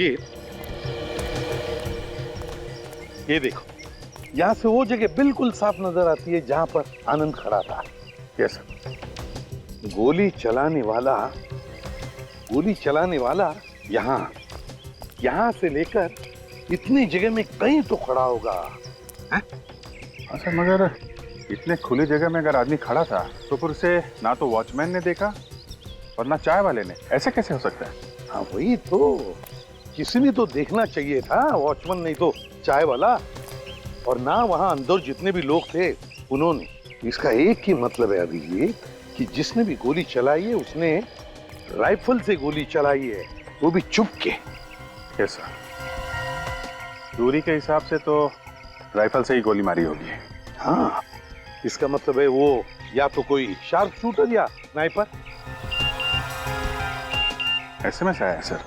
रंजीत, ये देखो, यहाँ से वो जगह बिल्कुल साफ नजर आती है जहां पर आनंद खड़ा था। यस, गोली चलाने वाला यहाँ से लेकर इतनी जगह में कहीं तो खड़ा होगा। अच्छा, मगर इतने खुली जगह में अगर आदमी खड़ा था तो फिर उसे ना तो वॉचमैन ने देखा और ना चाय वाले ने, ऐसे कैसे हो सकता है? हाँ वही तो, किसी ने तो देखना चाहिए था, वॉचमैन नहीं तो चाय वाला, और ना वहां अंदर जितने भी लोग थे उन्होंने। इसका एक ही मतलब है अभी ये कि जिसने भी गोली चलाई है उसने राइफल से गोली चलाई है, वो भी चुप के। यस सर, दूरी के हिसाब से तो राइफल से ही गोली मारी होगी। हाँ, इसका मतलब है वो या तो कोई शार्प शूटर या स्नाइपर। एसएमएस आया है सर,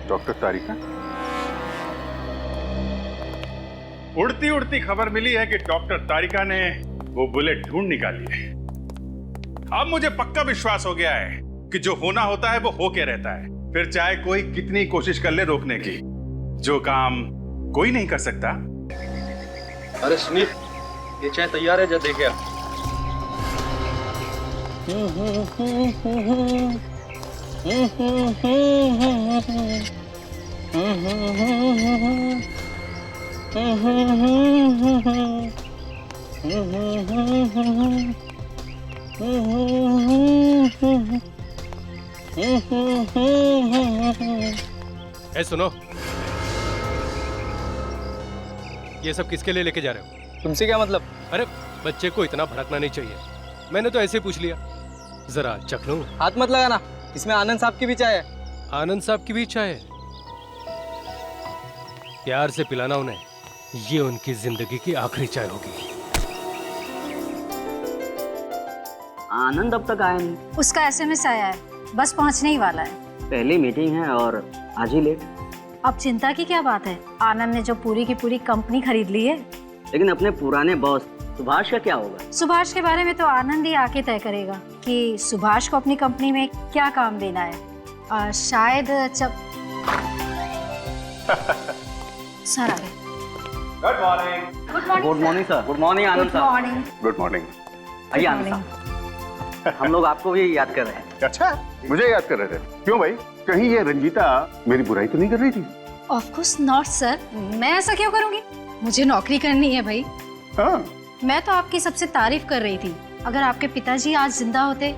डॉक्टर तारिका। उड़ती उड़ती खबर मिली है कि डॉक्टर तारिका ने वो बुलेट ढूंढ निकाली है। अब मुझे पक्का विश्वास हो गया है कि जो होना होता है वो होके रहता है, फिर चाहे कोई कितनी कोशिश कर ले रोकने की, जो काम कोई नहीं कर सकता। अरे सुनील, ये चाय तैयार है, जा दे गया। ए सुनो, ये सब किसके लिए लेके जा रहे हो? तुमसे क्या मतलब? अरे बच्चे को इतना भड़कना नहीं चाहिए, मैंने तो ऐसे ही पूछ लिया। जरा चख लूं। हाथ मत लगाना, इसमें आनंद साहब की भी चाय है। आनंद साहब की भी चाय है? प्यार से पिलाना उन्हें, ये उनकी जिंदगी की आखिरी चाय होगी। आनंद अब तक आया नहीं। उसका एसएमएस आया है, बस पहुंचने ही वाला है। पहली मीटिंग है और आज ही लेट। अब चिंता की क्या बात है, आनंद ने जो पूरी की पूरी कंपनी खरीद ली है। लेकिन अपने पुराने बॉस सुभाष का क्या होगा? सुभाष के बारे में तो आनंद ही आके तय करेगा कि सुभाष को अपनी कंपनी में क्या काम देना है। शायद जब सर आ गए। Good morning. Good morning sir. Good morning Anand good साहब। मॉर्निंग। Good morning. आइए आनंद साहब, हम लोग आपको भी याद कर रहे हैं। अच्छा, मुझे याद कर रहे थे? क्यों भाई, कहीं ये रंजीता मेरी बुराई तो नहीं कर रही थी? ऑफ कोर्स नॉट सर, मैं ऐसा क्यों करूंगी, मुझे नौकरी करनी है भाई। हाँ, मैं तो आपकी सबसे तारीफ कर रही थी। अगर आपके पिताजी आज जिंदा होते,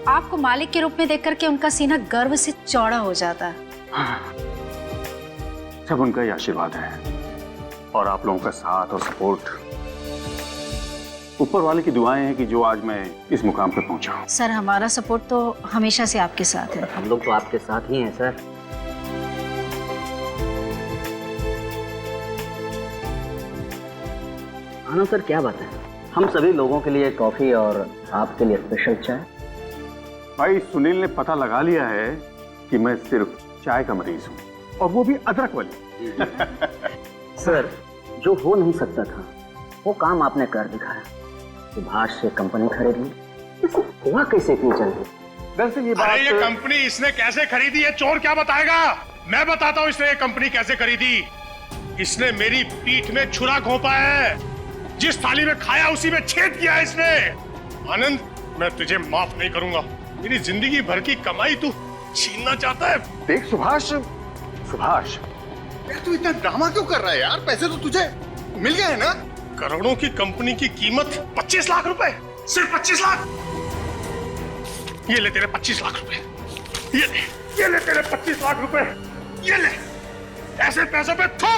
आपको मालिक के रूप में देख करके उनका सीना गर्व से चौड़ा हो जाता। सब उनका ही आशीर्वाद है और आप लोगों का साथ और सपोर्ट, ऊपर वाले की दुआएं हैं कि जो आज मैं इस मुकाम पे पहुंचा हूं। सर हमारा सपोर्ट तो हमेशा से आपके साथ है। हम लोग तो आपके साथ ही हैं सर। आनंद सर, क्या बात है, हम सभी लोगों के लिए कॉफी और आपके लिए स्पेशल चाय। भाई सुनील ने पता लगा लिया है कि मैं सिर्फ चाय का मरीज हूँ, और वो भी अदरक वाली। सर, जो हो नहीं सकता था वो काम आपने कर दिखाया। सुभाष से कंपनी खरीद ली, हुआ कैसे इतनी जल्दी? दरअसल ये बात, अरे ये कंपनी इसने कैसे खरीदी है चोर क्या बताएगा? मैं बताता हूँ इसने ये कंपनी कैसे खरीदी। इसने मेरी पीठ में छुरा घोंपा है, जिस थाली में खाया उसी में छेद किया है इसने। आनंद, मैं तुझे माफ नहीं करूंगा, मेरी जिंदगी भर की कमाई तू छीनना चाहता है। देख सुभाष, तू इतना ड्रामा क्यों कर रहा है यार? पैसे तो तुझे मिल गए हैं ना? करोड़ों की कंपनी की कीमत 25 लाख रुपए, सिर्फ 25 लाख। ये ले तेरे 25 लाख रुपए, ये ले तेरे 25 लाख रुपए, ये ले। ऐसे पैसों पे थू।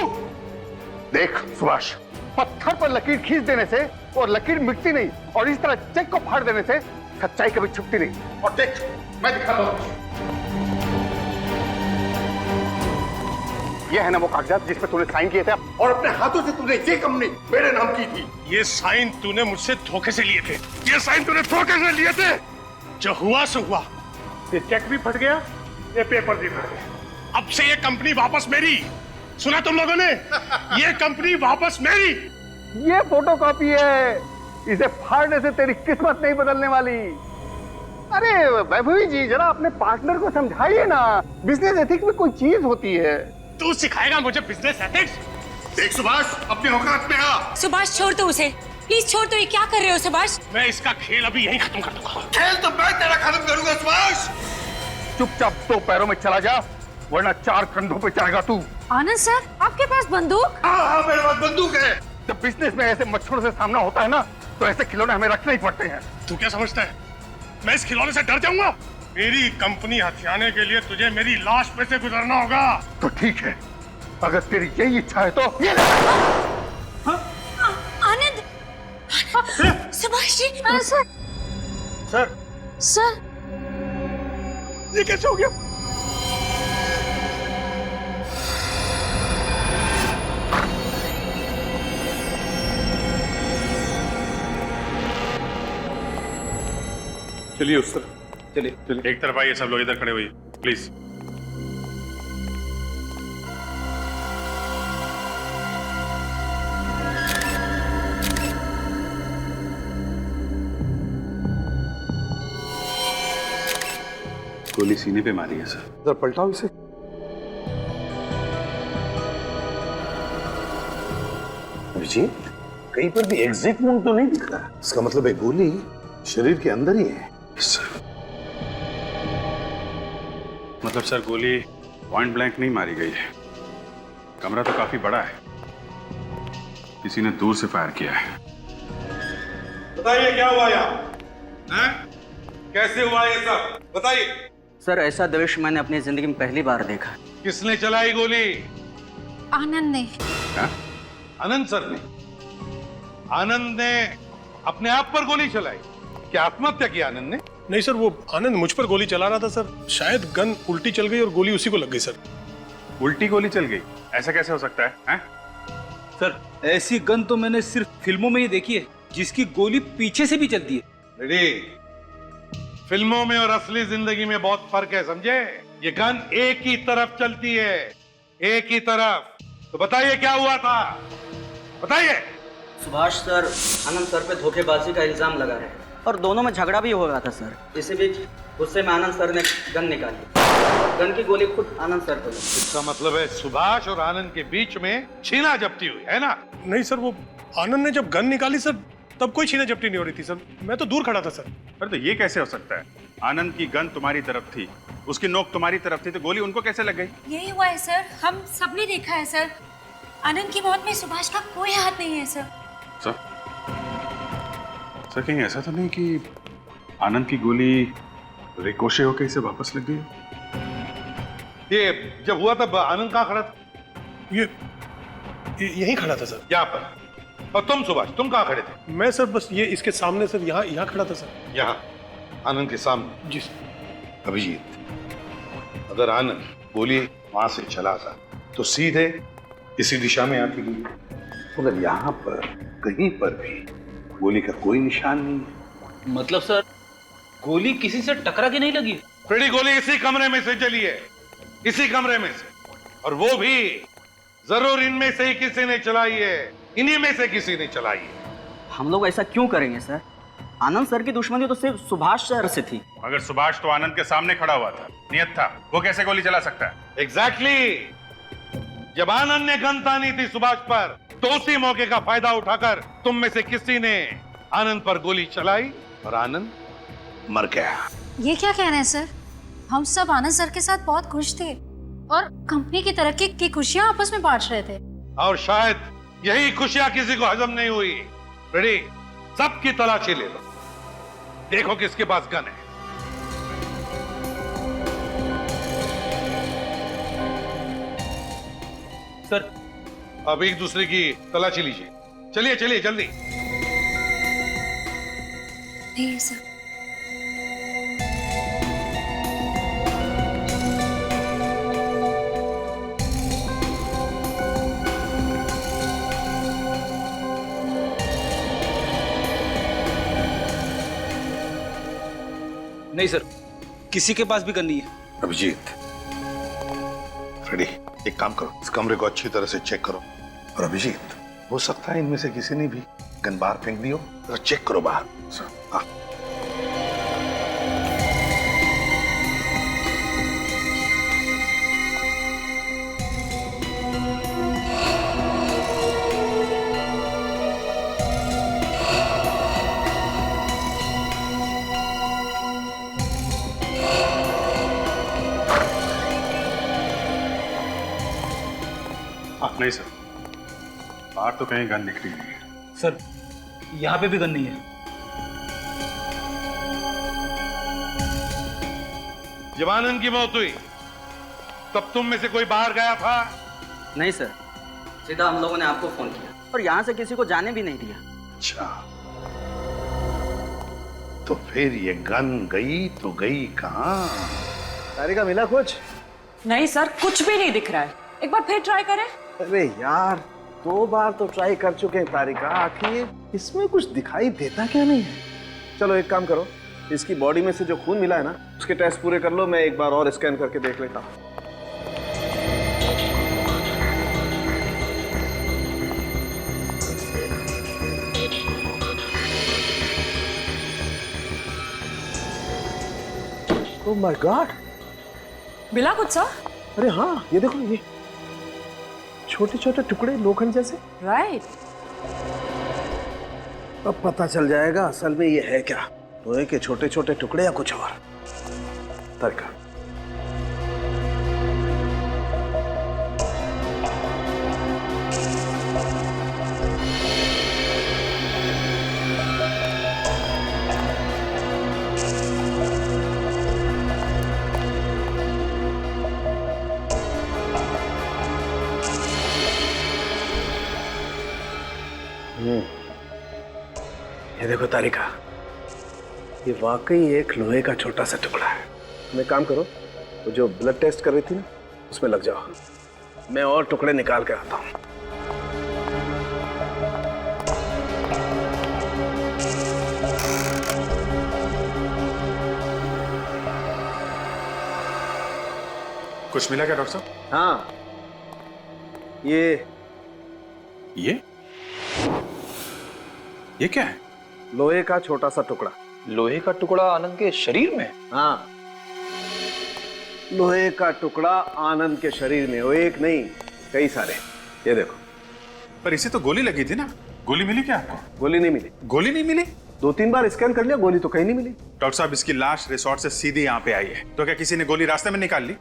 देख सुभाष, पत्थर पर लकीर खींच देने से और लकीर मिटती नहीं, और इस तरह चेक को फाड़ देने से सच्चाई कभी छुपती नहीं। और देख, मैं दिखाता हूँ। ये है ना वो कागजात जिस पे तूने साइन किए थे, और अपने हाथों से तूने ये कंपनी मेरे नाम की थी। ये साइन तूने मुझसे धोखे से लिए थे, ये साइन तूने धोखे से लिए थे। जो हुआ सो हुआ, ये चेक भी फट गया, ये पेपर भी फट गया। अब से ये कंपनी वापस मेरी। सुना तुम लोगों ने? ये कंपनी वापस मेरी। ये फोटोकॉपी है, इसे फाड़ने से तेरी किस्मत नहीं बदलने वाली। अरे वैभवी जी, जरा अपने पार्टनर को समझाइए ना, बिजनेस एथिक्स में कोई चीज होती है। तू सिखाएगा मुझे बिजनेस एथिक्स? देख सुभाष, अपने औकात में आ। सुभाष छोड़ दो उसे, प्लीज छोड़ दो। ये क्या कर रहे हो सुभाष? मैं इसका खेल अभी यहीं खत्म कर दूंगा। खेल तो मैं तेरा खत्म करूंगा सुभाष। चुपचाप 2 पैरों में चला जा, वरना 4 कंधों पे जाएगा तू। आनंद सर, आपके पास बंदूक? हाँ, मेरे पास बंदूक है। जब बिजनेस में ऐसे मच्छरों से सामना होता है ना, तो ऐसे खिलौने हमें रखने ही पड़ते हैं। तू क्या समझता है मैं इस खिलौने से डर जाऊंगा? मेरी कंपनी हथियाने के लिए तुझे मेरी लाश पे से गुजरना होगा। तो ठीक है, अगर तेरी यही इच्छा है तो ये ले। आनंद, Subhash ji. Sir sir, sir, ये कैसे हो गया? चलिए उस तरफ। चलिए। एक तरफ आइए, सब लोग इधर खड़े हुए प्लीज। गोली सीने पे मारी है सर। जरा पलटाओ इसे। अभिजीत, कहीं पर भी एग्जिट वुंड तो नहीं दिख रहा। इसका मतलब है गोली शरीर के अंदर ही है। मतलब सर, गोली पॉइंट ब्लैंक नहीं मारी गई है। कमरा तो काफी बड़ा है, किसी ने दूर से फायर किया है। बताइए क्या हुआ यहाँ? कैसे हुआ ये सब? बताइए। सर, ऐसा दृश्य मैंने अपनी जिंदगी में पहली बार देखा। किसने चलाई गोली? आनंद ने। आनंद सर ने? आनंद ने अपने आप पर गोली चलाई? क्या आत्महत्या की आनंद ने? नहीं सर, वो आनंद मुझ पर गोली चला रहा था सर। शायद गन उल्टी चल गई और गोली उसी को लग गई सर। उल्टी गोली चल गई? ऐसा कैसे हो सकता है, हैं? सर, ऐसी गन तो मैंने सिर्फ फिल्मों में ही देखी है, जिसकी गोली पीछे से भी चलती है। रेडी, फिल्मों में और असली जिंदगी में बहुत फर्क है, समझे? ये गन एक ही तरफ चलती है, एक ही तरफ। तो बताइए क्या हुआ था, बताइए। सुभाष सर आनंद सर पे धोखेबाजी का इल्जाम लगा रहे हैं और दोनों में झगड़ा भी हो रहा था सर। इसी बीच गुस्से में आनंद सर ने गन निकाली और गन की गोली खुद आनंद सर को लगी। इसका मतलब है सुभाष और आनंद के बीच में छीना झपटी हुई है ना? नहीं सर, वो आनंद ने जब गन निकाली सर, तब कोई छीना झपटी नहीं हो रही थी सर। मैं तो दूर खड़ा था सर। अरे तो ये कैसे हो सकता है? आनंद की गन तुम्हारी तरफ थी, उसकी नोक तुम्हारी तरफ थी, तो गोली उनको कैसे लग गई? यही हुआ है सर, हम सबने देखा है सर। आनंद की मौत में सुभाष का कोई हाथ नहीं है सर। सर कहीं ऐसा तो नहीं कि आनंद की गोली रिकोशे होकर इसे वापस लग गई? ये जब हुआ तब आनंद कहाँ खड़ा था? ये यहीं खड़ा था सर, यहाँ पर। और तुम सुभाष, तुम कहाँ खड़े थे? मैं सर बस ये इसके सामने सर, यहाँ खड़ा था सर। यहाँ आनंद के सामने? जी सर। अभिजीत, अगर आनंद गोली वहां से चला था तो सीधे इसी दिशा में आती गई, मगर यहाँ पर कहीं पर भी गोली का कोई निशान नहीं है। मतलब सर, गोली किसी से टकरा के नहीं लगी? फ्रेडी, गोली इसी कमरे में से चली है, इसी कमरे में से, और वो भी जरूर इनमें से ही किसी ने चलाई है, इन्हीं में से किसी ने चलाई है। हम लोग ऐसा क्यों करेंगे सर? आनंद सर की दुश्मनी तो सिर्फ सुभाष सर से थी। मगर सुभाष तो आनंद के सामने खड़ा हुआ था, नियत था, वो कैसे गोली चला सकता है? एग्जैक्टली। जब आनंद ने गन तानी थी सुभाष पर, तो उसी मौके का फायदा उठाकर तुम में से किसी ने आनंद पर गोली चलाई और आनंद मर गया। ये क्या कह रहे हैं सर? हम सब आनंद सर के साथ बहुत खुश थे और कंपनी की तरक्की की खुशियां आपस में बांट रहे थे। और शायद यही खुशियां किसी को हजम नहीं हुई। रेडी, सबकी तलाशी ले लो, देखो किसके पास गन है। सर, अब एक दूसरे की तलाशी लीजिए। चलिए चलिए जल्दी। नहीं सर। नहीं सर, किसी के पास भी गन नहीं है। अभिजीत, रेडी, एक काम करो, इस कमरे को अच्छी तरह से चेक करो। और अभिजीत, हो सकता है इनमें से किसी ने भी गन बाहर फेंक दी हो, तो चेक करो बाहर। हाँ। नहीं सर, बाहर तो कहीं गन दिख रही नहीं है। सर यहाँ पे भी गन नहीं है। जब आनंद की मौत हुई तब तुम में से कोई बाहर गया था? नहीं सर, सीधा हम लोगों ने आपको फोन किया और यहाँ से किसी को जाने भी नहीं दिया। अच्छा, तो फिर ये गन गई तो गई कहाँ? तारिका मिला कुछ? नहीं सर, कुछ भी नहीं दिख रहा है। एक बार फिर ट्राई करें। अरे यार, 2 बार तो ट्राई कर चुके हैं तारिका, आखिर इसमें कुछ दिखाई देता क्या नहीं है? चलो एक काम करो, इसकी बॉडी में से जो खून मिला है ना, उसके टेस्ट पूरे कर लो, मैं एक बार और स्कैन करके देख लेता हूँ। ओह माय गॉड, मिला कुछ सर? अरे हाँ, ये देखो, ये छोटे छोटे टुकड़े लोखंड जैसे। राइट। अब पता चल जाएगा असल में ये है क्या, लोहे के छोटे छोटे टुकड़े या कुछ और। तारिका, ये देखो तारिका, ये वाकई एक लोहे का छोटा सा टुकड़ा है। मैं काम करो, तो जो ब्लड टेस्ट कर रही थी ना, उसमें लग जाओ, मैं और टुकड़े निकाल के आता हूँ। कुछ मिला क्या डॉक्टर साहब? हाँ, ये क्या है? लोहे का छोटा सा टुकड़ा। लोहे का टुकड़ा आनंद के शरीर में? हाँ, लोहे का टुकड़ा आनंद के शरीर में, वो एक नहीं, कई सारे। ये देखो। पर इसे तो गोली लगी थी ना, गोली मिली क्या आपको? गोली नहीं मिली। गोली नहीं मिली? 2-3 बार स्कैन कर लिया, गोली तो कहीं नहीं मिली। डॉक्टर साहब, इसकी लाश रिसोर्ट से सीधी यहाँ पे आई है, तो क्या किसी ने गोली रास्ते में निकाल ली?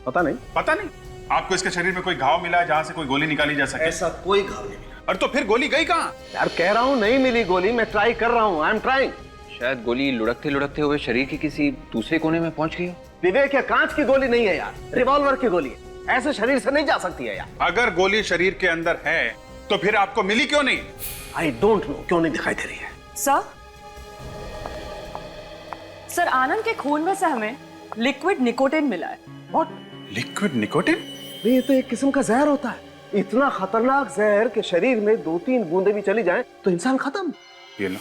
पता नहीं। पता नहीं? आपको इसके शरीर में कोई घाव मिला है जहाँ से कोई गोली निकाली जा सके? ऐसा कोई घाव नहीं मिला। और तो फिर गोली गई कहाँ? यार कह रहा हूँ नहीं मिली गोली, मैं ट्राई कर रहा हूँ, आई एम ट्राइंग। शायद गोली लुढ़कते लुढ़कते हुए शरीर के किसी दूसरे कोने में पहुंच गई। विवेक, ये कांच की गोली नहीं है यार, रिवॉल्वर की गोली है, ऐसे शरीर से नहीं जा सकती है यार। अगर गोली शरीर के अंदर है तो फिर आपको मिली क्यों नहीं? आई डोंट नो, क्यों नहीं दिखाई दे रही है। सर आनंद के खून में से हमें लिक्विड निकोटिन मिला है। व्हाट? Liquid nicotine? ये तो एक किस्म का जहर होता है, इतना खतरनाक जहर कि शरीर में 2-3 बूंदे भी चली जाएं तो इंसान खत्म। ये लो,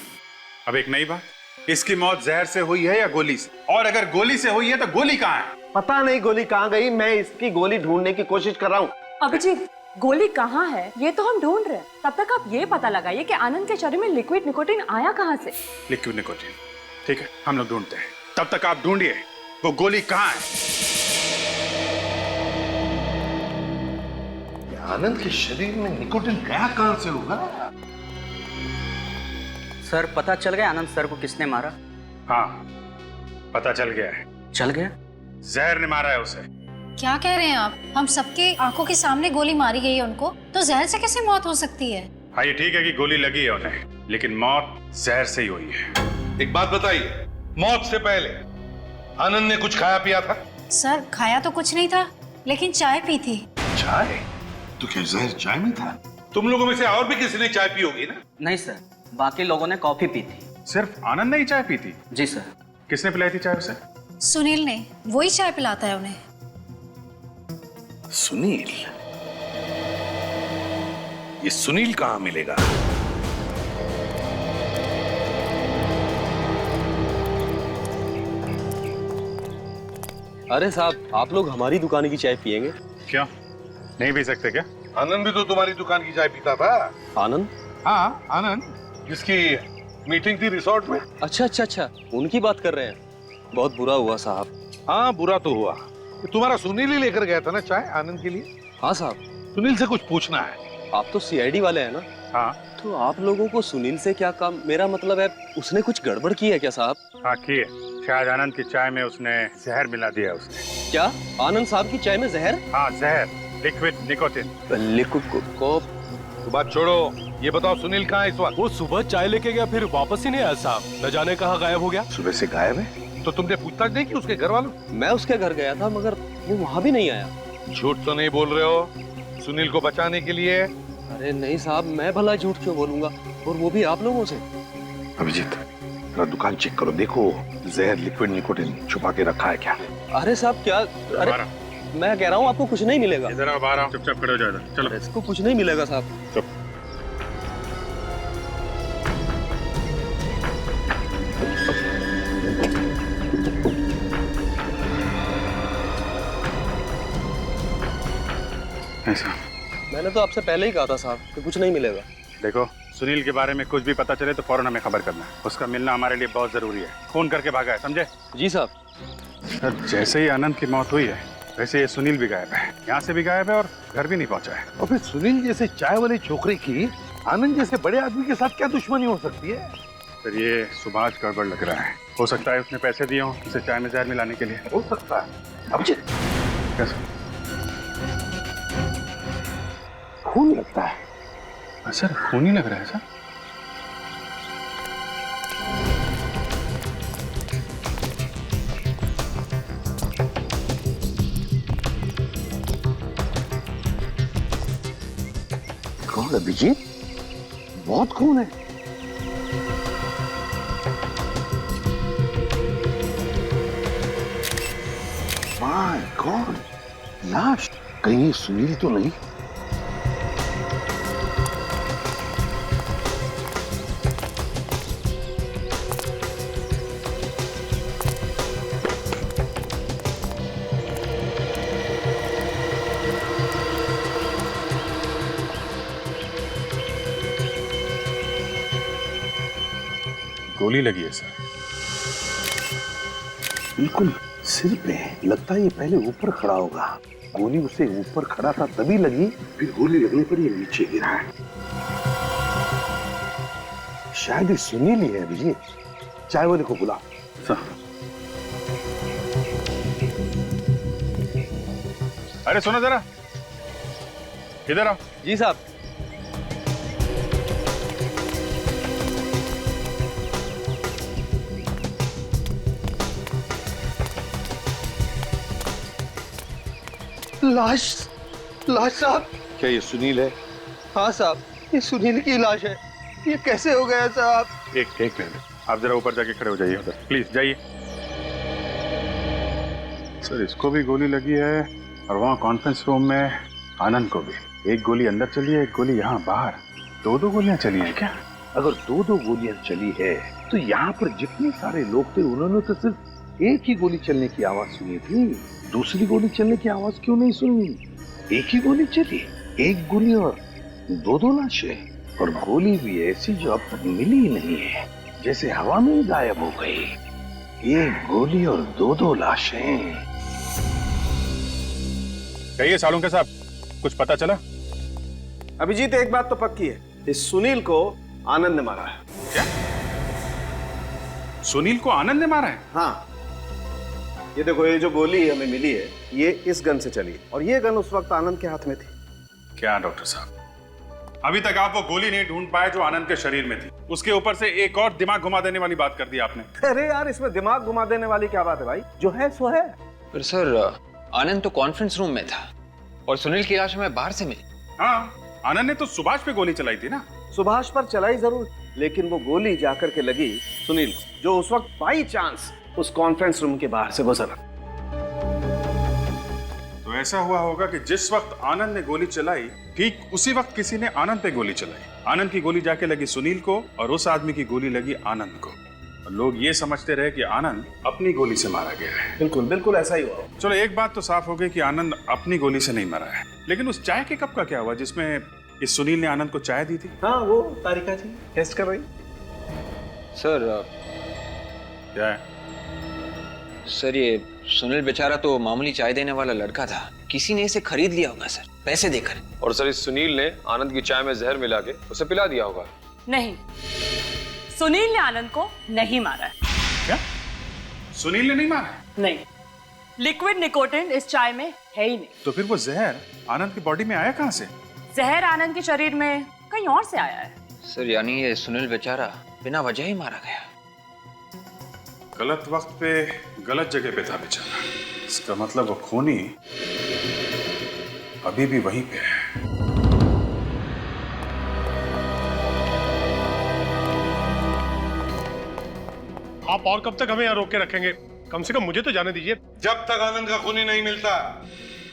अब एक नई बात, इसकी मौत जहर से हुई है या गोली से? और अगर गोली से हुई है तो गोली कहाँ है? पता नहीं गोली कहाँ गई, मैं इसकी गोली ढूंढने की कोशिश कर रहा हूँ। अभिजीत, गोली कहाँ है ये तो हम ढूंढ रहे हैं, तब तक आप ये पता लगाइए कि आनंद के शरीर में लिक्विड निकोटिन आया कहाँ से। लिक्विड निकोटिन, ठीक है, हम लोग ढूंढते हैं, तब तक आप ढूंढिए वो गोली कहाँ है। आनंद के शरीर में निकोटिन गया कहां से होगा? सर पता चल गया आनंद सर को किसने मारा? हाँ, पता चल गया है। चल गया? जहर ने मारा है उसे। क्या कह रहे हैं आप? हम सबके आंखों के सामने गोली मारी गई है उनको, तो जहर से कैसे मौत हो सकती है? हाँ, ये ठीक है कि गोली लगी है उन्हें, लेकिन मौत जहर से ही हुई है। एक बात बताइए, मौत से पहले आनंद ने कुछ खाया पिया था? सर खाया तो कुछ नहीं था, लेकिन चाय पी थी। चाय? तो क्या जहर चाय में था? तुम लोगों में से और भी किसी ने चाय पी होगी ना? नहीं सर, बाकी लोगों ने कॉफी पी थी। सिर्फ आनंद ने ही चाय पी थी? जी सर। किसने पिलाई थी चाय उसे? सुनील ने, वही चाय पिलाता है उन्हें। सुनील? ये सुनील कहां मिलेगा? अरे साहब, आप लोग हमारी दुकान की चाय पियेंगे? क्यों, नहीं पी सकते क्या? आनंद भी तो तुम्हारी दुकान की चाय पीता था। आनंद? हाँ, आनंद, जिसकी मीटिंग थी रिसोर्ट में। अच्छा, उनकी बात कर रहे हैं। बहुत बुरा हुआ साहब। हाँ, बुरा तो हुआ। तुम्हारा सुनील ही लेकर गया था ना चाय आनंद के लिए? हाँ साहब। सुनील से कुछ पूछना है। आप तो सीआईडी वाले हैं ना? हाँ। तो आप लोगों को सुनील से क्या काम? मेरा मतलब है, उसने कुछ गड़बड़ की है क्या साहब? हाँ, की है। शायद आनंद की चाय में उसने जहर मिला दिया उसने। क्या? आनंद साहब की चाय में जहर? हाँ, जहर। Liquid nicotine. लिक्विड को तो बात छोड़ो, ये बताओ सुनील कहाँ है इस वक्त? वो सुबह चाय लेके गया, फिर वापस ही नहीं आया साहब। न जाने कहाँ गायब हो गया। सुबह से गायब है? तो तुमने पूछताछ नहीं की उसके घर वालों? मैं उसके घर गया था मगर वो वहाँ भी नहीं आया। झूठ तो नहीं बोल रहे हो सुनील को बचाने के लिए? अरे नहीं साहब, मैं भला झूठ क्यों बोलूंगा, और वो भी आप लोगों से। अभिजीत, जरा दुकान चेक करो, देखो जहर लिक्विड निकोटिन छुपा के रखा है क्या? अरे साहब क्या, अरे मैं कह रहा हूँ आपको कुछ नहीं मिलेगा। इधर आओ, बाहर आओ, चुपचाप खड़े हो जाओ इधर। चलो। इसको कुछ नहीं मिलेगा साहब। चुप। ऐसा मैंने तो आपसे पहले ही कहा था साहब कि कुछ नहीं मिलेगा। देखो, सुनील के बारे में कुछ भी पता चले तो फौरन हमें खबर करना है। उसका मिलना हमारे लिए बहुत जरूरी है। फोन करके भागा है, समझे? जी साहब। सर, जैसे ही आनंद की मौत हुई है वैसे ये सुनील भी गायब है। यहाँ से भी गायब है और घर भी नहीं पहुंचा है। और फिर सुनील जैसे चाय वाले छोकरे की आनंद जैसे बड़े आदमी के साथ क्या दुश्मनी हो सकती है? सर, ये सुभाष गड़बड़ लग रहा है। हो सकता है उसने पैसे दिए हों उसे चाय में जहर मिलाने के लिए। हो सकता है। अभिजीत, कैसे? खून लगता है। सर, खून ही लग रहा है सर। कौन? अभिजीत, बहुत खून है। माय गॉड, लाश। कहीं ये सुनील तो नहीं? गोली लगी है सर। बिल्कुल सिर पे। लगता है ये पहले ऊपर खड़ा होगा। गोली उसे ऊपर खड़ा था तभी लगी, फिर गोली लगने पर ये नीचे गिरा है। शायद ये सुनील ही है। अभिजीत, चाय वाले को बुला। सर, अरे सुनो जरा, इधर आओ। जी साहब। लाश साहब। क्या ये सुनील है? हाँ साहब, ये सुनील की लाश है। ये कैसे हो गया साहब? एक मिनट, आप जरा ऊपर जाके खड़े हो जाइए उधर, प्लीज जाइए। सर, इसको भी गोली लगी है और वहाँ कॉन्फ्रेंस रूम में आनंद को भी। एक गोली अंदर चली है, एक गोली यहाँ बाहर। दो गोलियां चली हैं क्या? अगर दो गोलियां चली है तो यहाँ पर जितने सारे लोग थे उन्होंने तो सिर्फ एक ही गोली चलने की आवाज सुनी थी। दूसरी गोली चलने की आवाज क्यों नहीं सुनी? एक ही गोली चली, एक गोली और दो लाशें। और गोली भी ऐसी जो अब तक मिली ही नहीं है, जैसे हवा में ही गायब हो गई। एक गोली और दो लाशें। कहिए सालुंके साहब, कुछ पता चला? अभिजीत, एक बात तो पक्की है, इस सुनील को आनंद ने मारा है। क्या? सुनील को आनंद ने मारा है? हाँ, ये देखो, ये जो गोली हमें मिली है ये इस गन से चली और ये गन उस वक्त आनंद के हाथ में थी। क्या डॉक्टर साहब, अभी तक आप वो गोली नहीं ढूंढ पाए जो आनंद के शरीर में थी। उसके ऊपर से एक और दिमाग घुमा देने वाली बात कर दी आपने। अरे यार, इसमें दिमाग घुमा देने वाली क्या बात है भाई? जो है सो है। पर सर, आनंद तो कॉन्फ्रेंस रूम में था और सुनील की लाश हमें बाहर से मिली। हाँ, आनंद ने तो सुभाष पे गोली चलाई थी ना। सुभाष पर चलाई जरूर, लेकिन वो गोली जाकर के लगी सुनील को, जो उस वक्त बाई चांस उस कॉन्फ्रेंस रूम के बाहर से गुजरा। तो ऐसा हुआ होगा कि जिस वक्त आनंद ने गोली चलाई, ठीक उसी वक्त किसी ने आनंद पे गोली चलाई। आनंद की गोली जाके लगी सुनील को और उस आदमी की गोली लगी आनंद को। और लोग ये समझते रहे कि आनंद अपनी गोली से मारा गया है। बिल्कुल बिल्कुल ऐसा ही हुआ। चलो, एक बात तो साफ हो गई कि आनंद अपनी गोली से नहीं मरा है। लेकिन उस चाय के कप का क्या हुआ जिसमें इस सुनील ने आनंद को चाय दी थी? हाँ, वो तारिका जी टेस्ट कर रही। सर, क्या है? सर, ये सुनील बेचारा तो मामूली चाय देने वाला लड़का था। किसी ने इसे खरीद लिया होगा सर, पैसे देकर। और सर, इस सुनील ने आनंद की चाय में जहर मिला के उसे पिला दिया होगा। नहीं, सुनील ने आनंद को नहीं मारा है। क्या? सुनील ने नहीं मारा है? नहीं, लिक्विड निकोटिन इस चाय में है ही नहीं। तो फिर वो जहर आनंद की बॉडी में आया कहाँ से? जहर आनंद के शरीर में कहीं और से आया है। सर यानी ये सुनील बेचारा बिना वजह ही मारा गया। गलत वक्त पे गलत जगह पे था बेचारा। इसका मतलब वो खूनी अभी भी वहीं पे है। आप और कब तक हमें यहाँ रोक के रखेंगे? कम से कम मुझे तो जाने दीजिए। जब तक आनंद का खूनी नहीं मिलता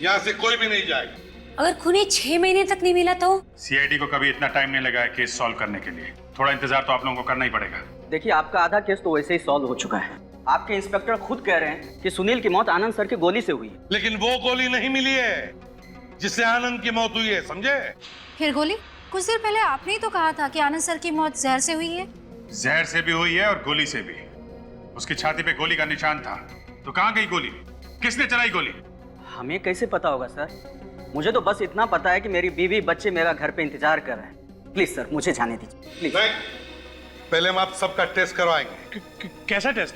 यहाँ से कोई भी नहीं जाएगा। अगर खूनी 6 महीने तक नहीं मिला तो? सीआईडी को कभी इतना टाइम नहीं लगा है केस सॉल्व करने के लिए। थोड़ा इंतजार तो आप लोगों को करना ही पड़ेगा। देखिए, आपका आधा केस तो वैसे ही सॉल्व हो चुका है। आपके इंस्पेक्टर खुद कह रहे हैं कि सुनील की मौत आनंद सर की गोली से हुई है। लेकिन वो गोली नहीं मिली है जिससे आनंद की मौत हुई है, समझे? फिर गोली? कुछ देर पहले आपने ही तो कहा था कि आनंद सर की मौत जहर से हुई है। जहर से भी हुई है और गोली से भी। उसकी छाती पे गोली का निशान था। तो कहाँ गई गोली? किसने चलाई गोली? हमें कैसे पता होगा सर? मुझे तो बस इतना पता है कि मेरी बीवी बच्चे मेरा घर पे इंतजार कर रहे हैं। प्लीज सर, मुझे जाने दीजिए प्लीज। नहीं, पहले हम आप सबका टेस्ट करवाएंगे। कैसा टेस्ट?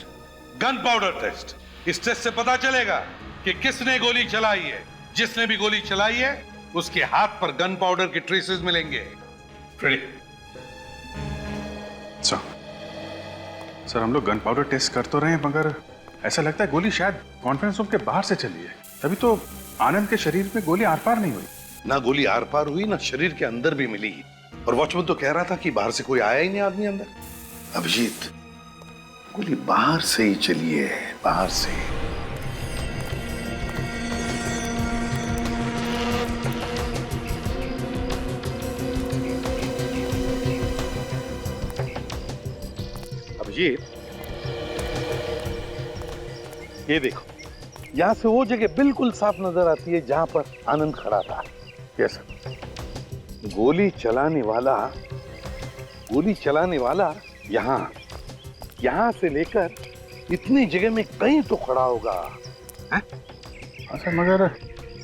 Gun powder taste. इस टेस्ट से पता चलेगा कि किसने गोली चलाई है। जिसने भी गोली चलाई है उसके हाथ पर गन पाउडर के ट्रेसेस मिलेंगे। सर हम लोग गन पाउडर टेस्ट कर तो रहे हैं, मगर ऐसा लगता है गोली शायद कॉन्फ्रेंस रूम के बाहर से चली है। तभी तो आनंद के शरीर में गोली आर पार नहीं हुई। ना गोली आर पार हुई, ना शरीर के अंदर भी मिली। और वॉचमैन तो कह रहा था कि बाहर से कोई आया ही नहीं आदमी अंदर। अभिजीत, गोली बाहर से ही चली है, बाहर से। अभिजीत, ये देखो, यहां से वो जगह बिल्कुल साफ नजर आती है जहां पर आनंद खड़ा था। यस, गोली चलाने वाला यहां से लेकर इतनी जगह में कहीं तो खड़ा होगा। अच्छा, मगर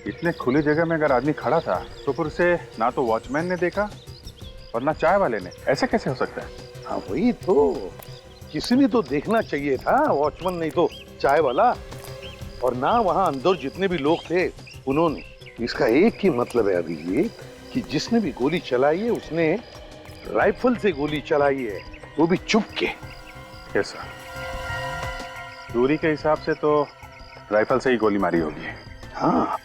इतने खुली जगह में अगर आदमी खड़ा था तो फिर उसे ना तो वॉचमैन ने देखा और ना चाय वाले ने। ऐसा कैसे हो सकता है? हाँ वही तो, किसी ने तो देखना चाहिए था, वॉचमैन नहीं तो चाय वाला। और ना वहां अंदर जितने भी लोग थे उन्होंने। इसका एक ही मतलब है अभिजीत कि जिसने भी गोली चलाई है उसने राइफल से गोली चलाई है, वो भी चुप के। कैसा? दूरी के हिसाब से तो राइफल से ही गोली मारी होगी। हाँ,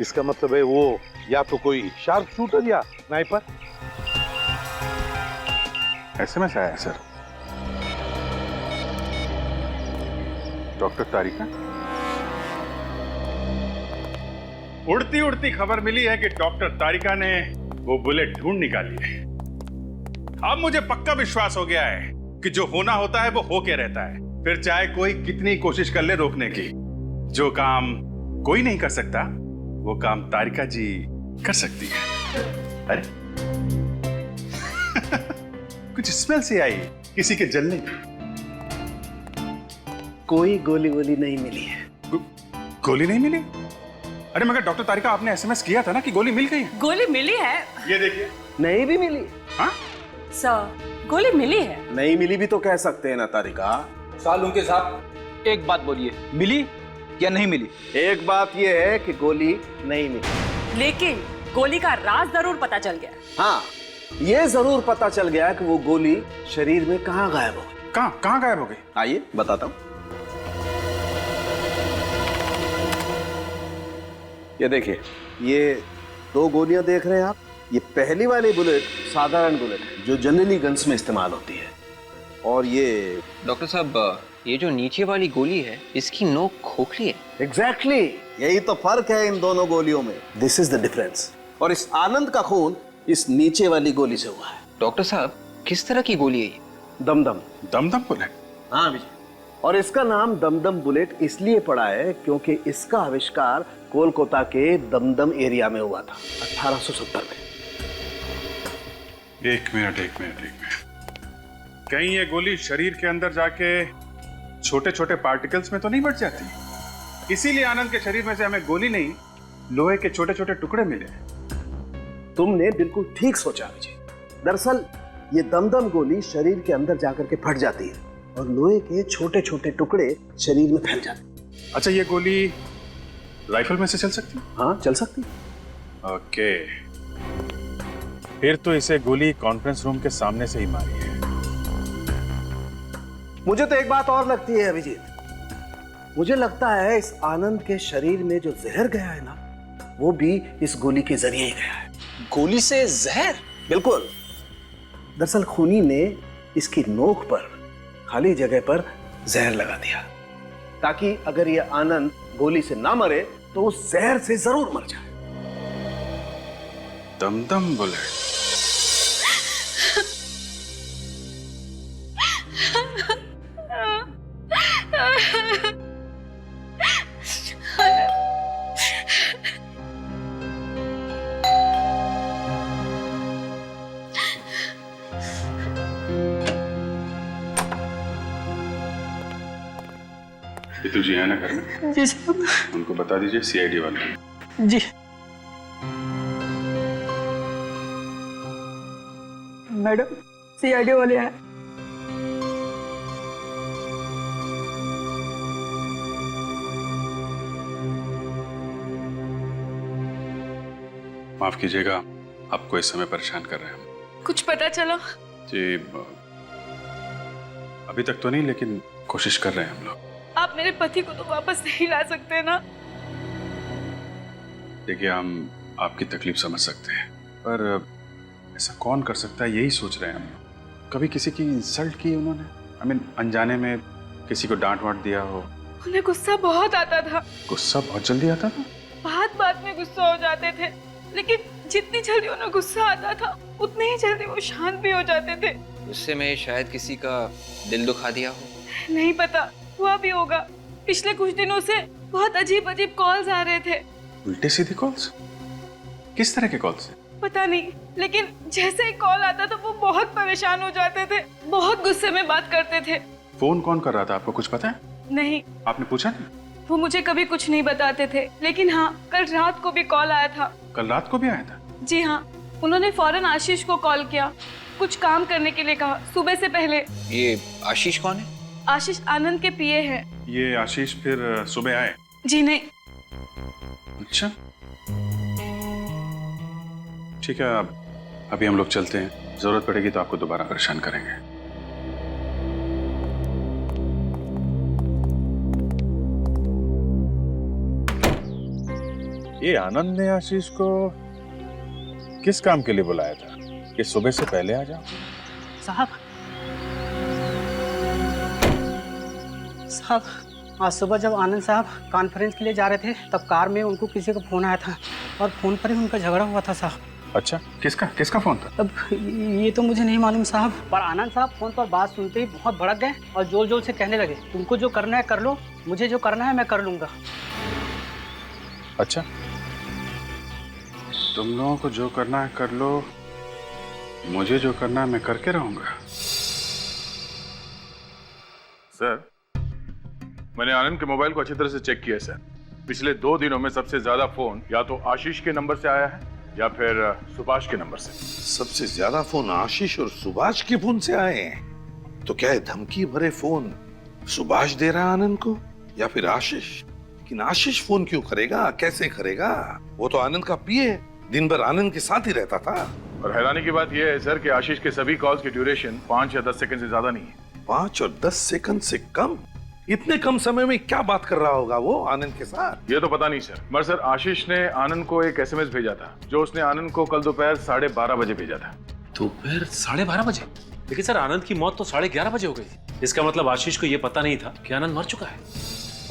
इसका मतलब है वो या तो कोई शार्प शूटर या स्नाइपर। एसएमएस आया है सर। डॉक्टर तारिका, उड़ती उड़ती खबर मिली है कि डॉक्टर तारिका ने वो बुलेट ढूंढ निकाली है। अब मुझे पक्का विश्वास हो गया है कि जो होना होता है वो होके रहता है, फिर चाहे कोई कितनी कोशिश कर ले रोकने की। जो काम कोई नहीं कर सकता वो काम तारिका जी कर सकती है। अरे कुछ स्मेल सी आई किसी के जलने की। कोई गोली नहीं मिली है। गोली नहीं मिली? अरे मगर डॉक्टर तारिका, आपने एसएमएस किया था ना कि गोली मिल गई है। गोली मिली है। ये देखिए। नहीं भी मिली। हाँ सर, गोली मिली है। नहीं मिली भी तो कह सकते हैं ना तारिका। सालून के साहब, एक बात बोलिए, मिली या नहीं मिली? एक बात ये है कि गोली नहीं मिली, लेकिन गोली का राज जरूर पता चल गया। हाँ, ये जरूर पता चल गया कि वो गोली शरीर में कहाँ गायब हो गई। कहाँ गायब हो गई? आइए बताता हूँ। ये देखिए, ये 2 गोलियां देख रहे हैं आप। ये पहली वाली बुलेट साधारण बुलेट है जो जनरली गन्स में इस्तेमाल होती है। और ये डॉक्टर साहब, ये जो नीचे वाली गोली है इसकी नोक खोखली है। एग्जैक्टली, यही तो फर्क है इन दोनों गोलियों में। This is the difference. और इस आनंद का खून इस नीचे वाली गोली से हुआ है। डॉक्टर साहब, किस तरह की गोली है ये? दमदम बुलेट। हाँ विजय। और इसका नाम दमदम बुलेट इसलिए पड़ा है क्योंकि इसका आविष्कार कोलकाता के दमदम एरिया में हुआ था 1870 में। एक मिनट। कहीं ये गोली शरीर के अंदर जाके छोटे छोटे पार्टिकल्स में तो नहीं बढ़ जाती? इसीलिए आनंद के शरीर में से हमें गोली नहीं, लोहे के छोटे छोटे टुकड़े मिले। तुमने बिल्कुल ठीक सोचा विजय। दरअसल ये दमदम गोली शरीर के अंदर जाकर के फट जाती है और लोहे के छोटे छोटे टुकड़े शरीर में फैल जाते हैं। अच्छा, ये गोली राइफल में से चल सकती है? हाँ चल सकती। ओके, फिर तो इसे गोली कॉन्फ्रेंस रूम के सामने से ही मारी है। मुझे तो एक बात और लगती है अभिजीत, मुझे लगता है इस आनंद के शरीर में जो जहर गया है ना, वो भी इस गोली के जरिए ही गया है। गोली से जहर? बिल्कुल। दरअसल खूनी ने इसकी नोक पर खाली जगह पर जहर लगा दिया, ताकि अगर ये आनंद गोली से ना मरे तो उस जहर से जरूर मर जाए। दमदम बुलेट। जीतू जी है ना घर में? जी साहब। उनको बता दीजिए सीआईडी वाले। जी मैडम, सीआईडी वाले हैं। माफ कीजिएगा, आपको इस समय परेशान कर रहे हैं। कुछ पता चला? जी अभी तक तो नहीं, लेकिन कोशिश कर रहे हैं हम लोग। आप मेरे पति को तो वापस नहीं ला सकते ना? देखिए, हम आपकी तकलीफ समझ सकते हैं, पर ऐसा कौन कर सकता है, यही सोच रहे हैं हम। कभी किसी की इंसल्ट की उन्होंने? आई मीन अनजाने में किसी को डांट वाट दिया हो? उन्हें गुस्सा बहुत आता था। गुस्सा बहुत जल्दी आता था? बात बात में गुस्सा हो जाते थे, लेकिन जितनी जल्दी उन्हें गुस्सा आता था उतनी ही जल्दी वो शांत भी हो जाते थे। गुस्से में शायद किसी का दिल दुखा दिया हो। नहीं पता, हुआ भी होगा। पिछले कुछ दिनों से बहुत अजीब अजीब कॉल्स आ रहे थे। उल्टे सीधे कॉल्स? किस तरह के कॉल्स? पता नहीं, लेकिन जैसे ही कॉल आता था वो बहुत परेशान हो जाते थे, बहुत गुस्से में बात करते थे। फोन कौन कर रहा था, आपको कुछ पता है? नहीं। आपने पूछा नहीं? वो मुझे कभी कुछ नहीं बताते थे, लेकिन हाँ, कल रात को भी कॉल आया था। कल रात को भी आया था? जी हाँ, उन्होंने फौरन आशीष को कॉल किया, कुछ काम करने के लिए कहा, सुबह से पहले। ये आशीष कौन है? आशीष आनंद के पीए हैं। ये आशीष फिर सुबह आए? जी नहीं। अच्छा ठीक है, अभी हम लोग चलते हैं, जरूरत पड़ेगी तो आपको दोबारा परेशान करेंगे। ये आनंद ने आशीष को किस काम के लिए बुलाया था कि सुबह से पहले आ जाओ? साहब आज सुबह जब आनंद साहब कॉन्फ्रेंस के लिए जा रहे थे, तब कार में उनको किसी का फोन आया था और फोन पर ही उनका झगड़ा हुआ था साहब। अच्छा, किसका फोन था? अब ये तो मुझे नहीं मालूम साहब, पर आनंद साहब फोन पर बात सुनते ही बहुत भड़क गए और जोर जोर से कहने लगे, तुमको जो करना है कर लो, मुझे जो करना है मैं कर लूंगा। अच्छा, तुम लोगों को जो करना है कर लो, मुझे जो करना है मैं करके रहूंगा। सर, मैंने आनंद के मोबाइल को अच्छी तरह से चेक किया सर। पिछले 2 दिनों में सबसे ज्यादा फोन या तो आशीष के नंबर से आया है या फिर सुभाष के नंबर से। सबसे ज्यादा फोन आशीष और सुभाष के फोन से आए हैं, तो क्या है धमकी भरे फोन सुभाष दे रहा आनंद को या फिर आशीष? लेकिन आशीष फोन क्यों करेगा, कैसे करेगा? वो तो आनंद का पीए है, दिन भर आनंद के साथ ही रहता था। और हैरानी की बात यह है सर कि आशीष के सभी कॉल्स की ड्यूरेशन 5 या 10 सेकंड से ज्यादा नहीं है। 5 और 10 सेकंड से कम? इतने कम समय में क्या बात कर रहा होगा वो आनंद के साथ? ये तो पता नहीं सर, मगर सर आशीष ने आनंद को एक एसएमएस भेजा था जो उसने आनंद को कल दोपहर 12:30 बजे भेजा था। दोपहर 12:30 बजे? लेकिन सर आनंद की मौत तो 11:30 बजे हो गई थी। इसका मतलब आशीष को ये पता नहीं था कि आनंद मर चुका है,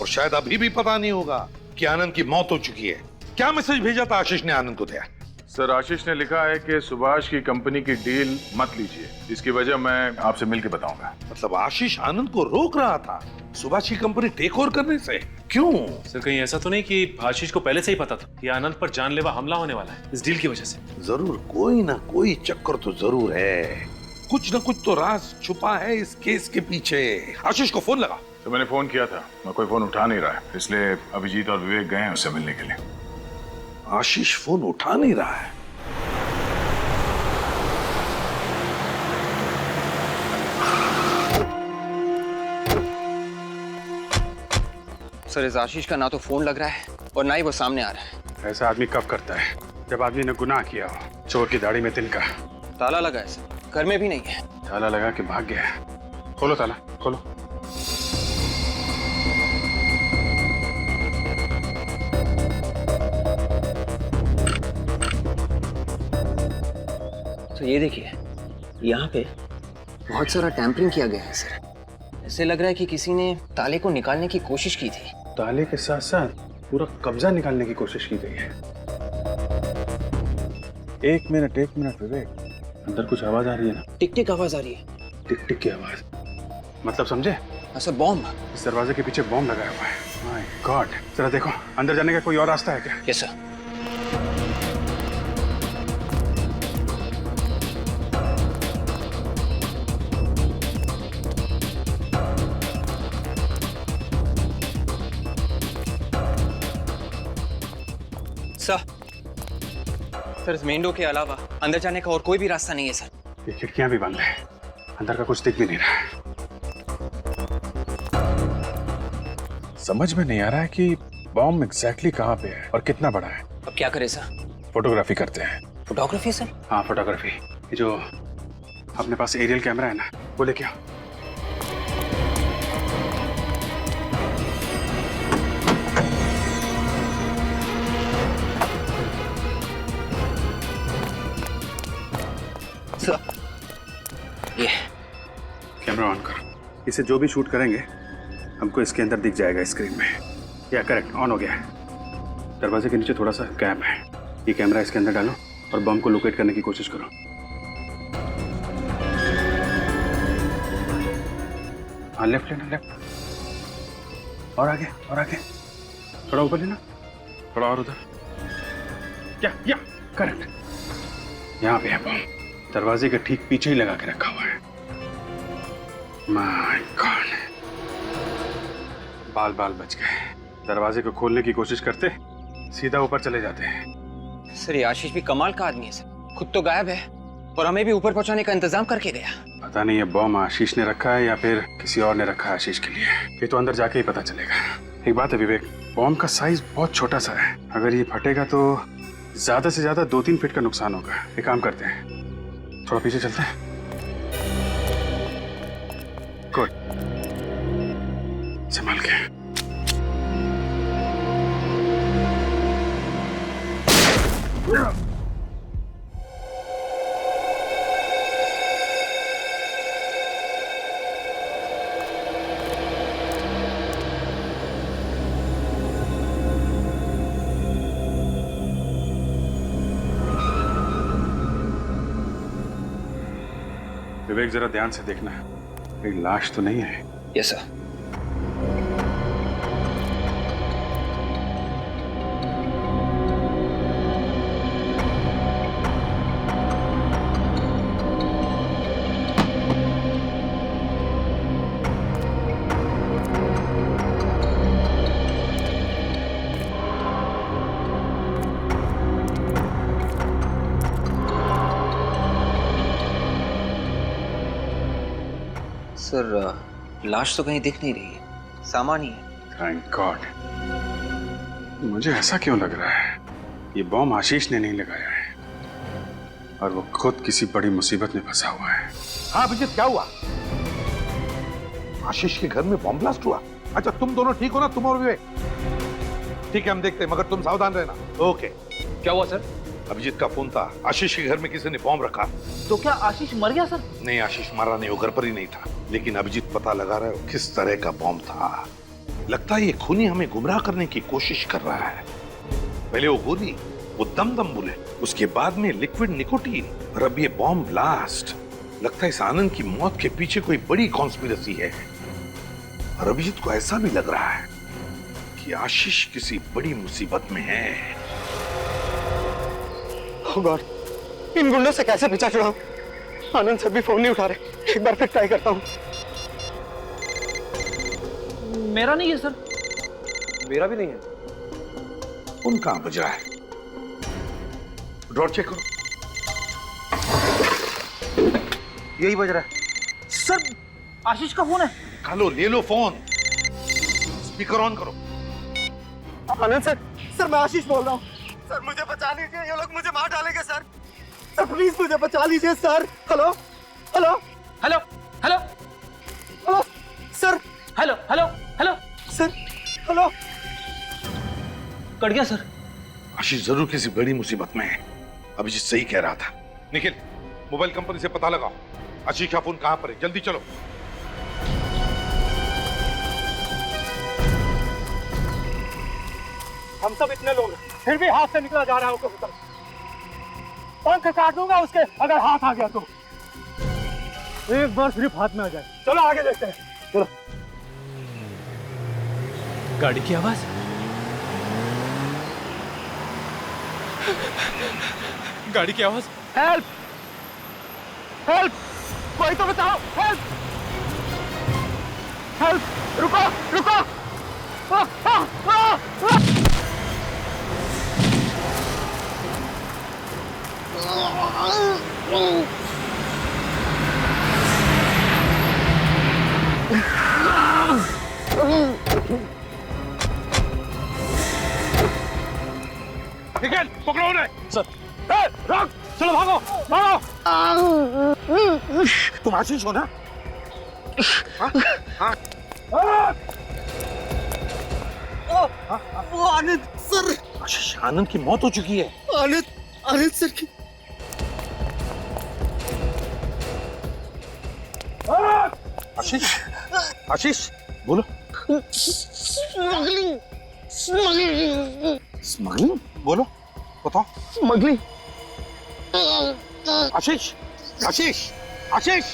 और शायद अभी भी पता नहीं होगा कि आनंद की मौत हो चुकी है। क्या मैसेज भेजा था आशीष ने आनंद को दिया? सर आशीष ने लिखा है कि सुभाष की कंपनी की डील मत लीजिए, इसकी वजह मैं आपसे मिलकर बताऊंगा। मतलब आशीष आनंद को रोक रहा था सुभाष की कंपनी टेक ओवर करने से? क्यों सर? कहीं ऐसा तो नहीं कि आशीष को पहले से ही पता था कि आनंद पर जानलेवा हमला होने वाला है इस डील की वजह से? जरूर कोई ना कोई चक्कर तो जरूर है, कुछ ना कुछ तो राज छुपा है इस केस के पीछे। आशीष को फोन लगा? तो मैंने फोन किया था, मैं कोई फोन उठा नहीं रहा है, इसलिए अभिजीत और विवेक गए हैं उससे मिलने के लिए। आशीष फोन उठा नहीं रहा है। सर इस आशीष का ना तो फोन लग रहा है और ना ही वो सामने आ रहा है। ऐसा आदमी कब करता है? जब आदमी ने गुनाह किया हो। चोर की दाढ़ी में तिनका। ताला लगा है सर, घर में भी नहीं है। ताला लगा के भाग गया है। खोलो ताला, खोलो। तो ये देखिए, यहाँ पे बहुत सारा टैंपरिंग किया गया है सर। ऐसे लग रहा है कि किसी ने ताले को निकालने की कोशिश की थी। ताले के साथ साथ पूरा कब्जा निकालने की कोशिश की गई है। एक मिनट विवेक, अंदर कुछ आवाज आ रही है ना? टिक टिक आवाज आ रही है। टिक टिक की आवाज मतलब समझे? Sir bomb. इस दरवाजे के पीछे बॉम्ब लगाया हुआ है। माय गॉड, जरा देखो अंदर जाने का कोई और रास्ता है क्या? Yes sir. सर इस मेन डोर के अलावा अंदर जाने का और कोई भी रास्ता नहीं है सर। ये खिड़कियां भी बंद है, अंदर का कुछ दिख भी नहीं रहा है। समझ में नहीं आ रहा है कि बॉम्ब एग्जैक्टली कहाँ पे है और कितना बड़ा है। अब क्या करें सर? फोटोग्राफी करते हैं। Photography sir? हाँ फोटोग्राफी। ये जो अपने पास एरियल कैमरा है ना, वो लेके आओ। ये कैमरा ऑन करो। इसे जो भी शूट करेंगे हमको इसके अंदर दिख जाएगा स्क्रीन में। या करेक्ट, ऑन हो गया है। दरवाजे के नीचे थोड़ा सा गैप है। ये कैमरा इसके अंदर डालो और बम को लोकेट करने की कोशिश करो। हाँ लेफ्ट लेना, लेफ्ट और आगे और आगे, थोड़ा ऊपर लेना, थोड़ा और उधर। या करेक्ट, यहाँ पे है बम। दरवाजे के ठीक पीछे ही लगा के रखा हुआ है। माय गॉड, बाल बाल बच गए। दरवाजे को खोलने की कोशिश करते सीधा ऊपर चले जाते हैं। सर ये आशीष भी कमाल का आदमी है सर, खुद तो गायब है और हमें भी ऊपर पहुंचाने का इंतजाम करके गया। पता नहीं ये बॉम्ब आशीष ने रखा है या फिर किसी और ने रखा है आशीष के लिए। ये तो अंदर जाके ही पता चलेगा। एक बात है विवेक, बॉम्ब का साइज बहुत छोटा सा है। अगर ये फटेगा तो ज्यादा से ज्यादा 2-3 फीट का नुकसान होगा। एक काम करते हैं, थोड़ा पीछे चलते हैं। गुड, संभाल के। विवेक जरा ध्यान से देखना, कोई लाश तो नहीं है? Yes sir. सर लाश तो कहीं दिख नहीं रही है, सामान ही है। Thank God. मुझे ऐसा क्यों लग रहा है ये बॉम्ब आशीष ने नहीं लगाया है और वो खुद किसी बड़ी मुसीबत में फंसा हुआ है। हाँ अभिजीत, क्या हुआ? आशीष के घर में बॉम्ब ब्लास्ट हुआ? अच्छा तुम दोनों ठीक हो ना, तुम और विवेक? ठीक है हम देखते हैं, मगर तुम सावधान रहना। ओके। क्या हुआ सर? अभिजीत का फोन था, आशीष के घर में किसी ने बॉम्ब रखा। तो क्या आशीष मर गया सर? नहीं, आशीष मारा नहीं, वो घर पर ही नहीं था। लेकिन अभिजीत पता लगा रहा है किस तरह का बॉम्ब था। लगता है ये खूनी हमें गुमराह करने की कोशिश कर रहा है। पहले वो गोली, वो दम बुलेट, उसके बाद में लिक्विड निकोटीन और अब ये बॉम्ब ब्लास्ट। लगता है इस आनंद की मौत के पीछे कोई बड़ी कॉन्स्पिरेसी है। और अभिजीत को ऐसा भी लग रहा है कि आशीष किसी बड़ी मुसीबत में है। Oh God, इन गुंडों से कैसे बचा छुड़ाऊं? आनंद सर भी फोन नहीं उठा रहे। एक बार फिर ट्राई करता हूँ। मेरा नहीं है सर। मेरा भी नहीं है। फोन कहाँ बज रहा है? ड्रॉर चेक करो। यही बज रहा है। सर आशीष का फोन है। निकालो, ले लो फोन, स्पीकर ऑन करो। आनंद सर, सर मैं आशीष बोल रहा हूँ। सर मुझे बचा लीजिए, ये लोग मुझे मार डालेंगे सर। सर प्लीज मुझे बचा लीजिए sir. Hello hello hello hello hello sir. Hello hello hello sir hello. Cut गया सर। आशीष जरूर किसी बड़ी मुसीबत में है। अभिजीत सही कह रहा था। निखिल, मोबाइल कंपनी से पता लगाओ आशीष का फोन कहां पर है, जल्दी चलो। हम सब इतने लोग हैं, फिर भी हाथ से निकला जा रहा है ऊपर। पंख काट दूंगा उसके अगर हाथ आ गया तो। एक बार सिर्फ हाथ में आ जाए। चलो आगे देखते हैं। चलो। गाड़ी की आवाज। गाड़ी की आवाज। हेल्प हेल्प, कोई तो बताओ। हेल्प हेल्प, रुको रुको। आ, आ, आ, आ। निखिल, पकड़ो उन्हें। सर रोक, चलो भागो भागो। तुम आशीष हो ना? हाँ? वो आनंद सर। आशीष, आनंद की मौत हो चुकी है। आनंद सर की। आशीष, आशीष बोलो। स्मगलिंग स्मगलिंग स्मगलिंग बोलो, बताओ। स्मगलिंग। आशीष, आशीष, आशीष।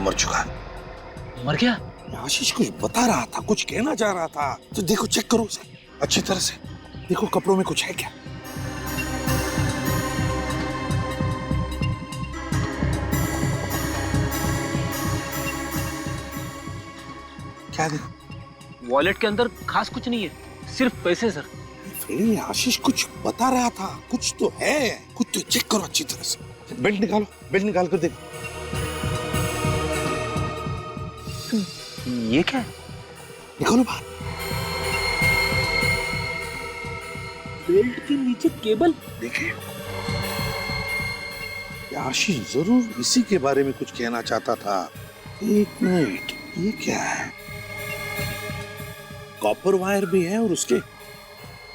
मर चुका है। मर गया? आशीष कुछ बता रहा था, कुछ कहना चाह रहा था। तो देखो, चेक करो उसे अच्छी तरह से। देखो कपड़ों में कुछ है क्या? क्या देखो? वॉलेट के अंदर खास कुछ नहीं है, सिर्फ पैसे सर। फ्रेडी, आशीष कुछ बता रहा था, कुछ तो है। कुछ तो चेक करो अच्छी तरह से। बेल्ट निकालो, बेल्ट निकाल कर देखो। ये क्या है? निकालो बाहर। बेल्ट के नीचे केबल। देखिए, आशीष जरूर इसी के बारे में कुछ कहना चाहता था। एक मिनट, ये क्या है? कॉपर वायर भी है और उसके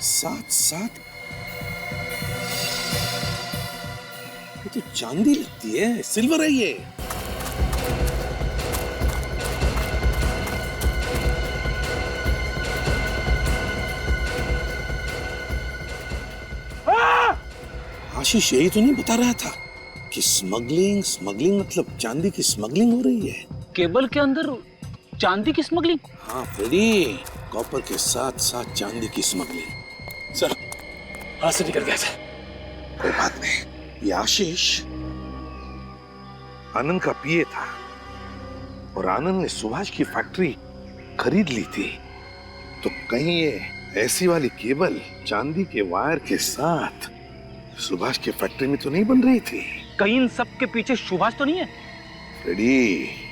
साथ साथ ये तो चांदी लगती है, सिल्वर है ये। आशीष यही तो नहीं बता रहा था कि स्मगलिंग स्मगलिंग मतलब चांदी की स्मगलिंग हो रही है। केबल के अंदर चांदी की स्मगलिंग? हाँ फ्रेडी, कॉपर के साथ साथ चांदी की स्मगलिंग। सर, हाथ से निकल गया सर। कोई बात नहीं, ये आशीष आनंद का पीए था और आनंद ने सुभाष की फैक्ट्री खरीद ली थी। तो कहीं ये ऐसी वाली केबल चांदी के वायर के साथ सुभाष की फैक्ट्री में तो नहीं बन रही थी? कहीं इन सब के पीछे सुभाष तो नहीं है? फ्रेडी,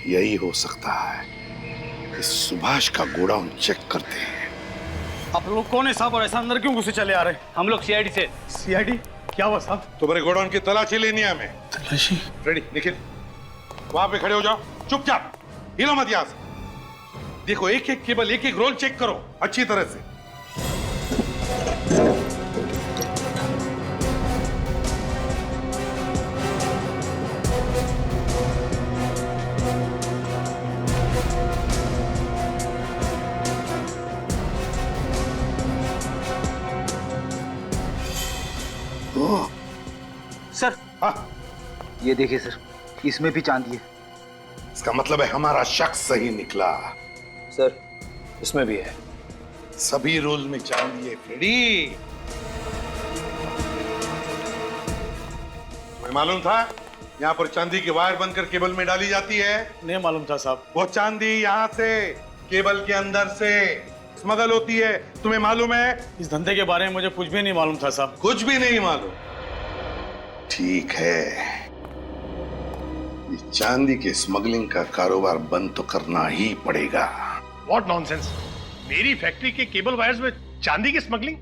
यही हो सकता है। इस सुभाष का गोडाउन चेक करते हैं। आप लोग कौन है साहब, और ऐसा अंदर क्यों घुसे चले आ रहे हैं? हम लोग सीआईडी से। सीआईडी? क्या हुआ साहब? तुम्हारे गोडाउन की तलाशी लेनी है हमें। तलाशी? फ्रेडी, निखिल, वहां पे खड़े हो जाओ, चुपचाप, हिलो मत यहां से। देखो, एक एक केबल, एक एक रोल चेक करो अच्छी तरह से। सर, हाँ? ये देखिए सर, इसमें भी चांदी है। इसका मतलब है हमारा शख्स सही निकला। सर, इसमें भी है। सभी रोल में चांदी है फ्रेडी। तुम्हें मालूम था यहाँ पर चांदी की वायर बनकर केबल में डाली जाती है? नहीं मालूम था साहब। वो चांदी यहाँ से केबल के अंदर से स्मगल होती है, तुम्हें मालूम है? इस धंधे के बारे में मुझे कुछ भी नहीं मालूम था साहब। कुछ भी नहीं मालूम? ठीक है, ये चांदी के स्मगलिंग का कारोबार बंद तो करना ही पड़ेगा। What nonsense! मेरी फैक्ट्री के केबल वायर्स में चांदी की स्मगलिंग?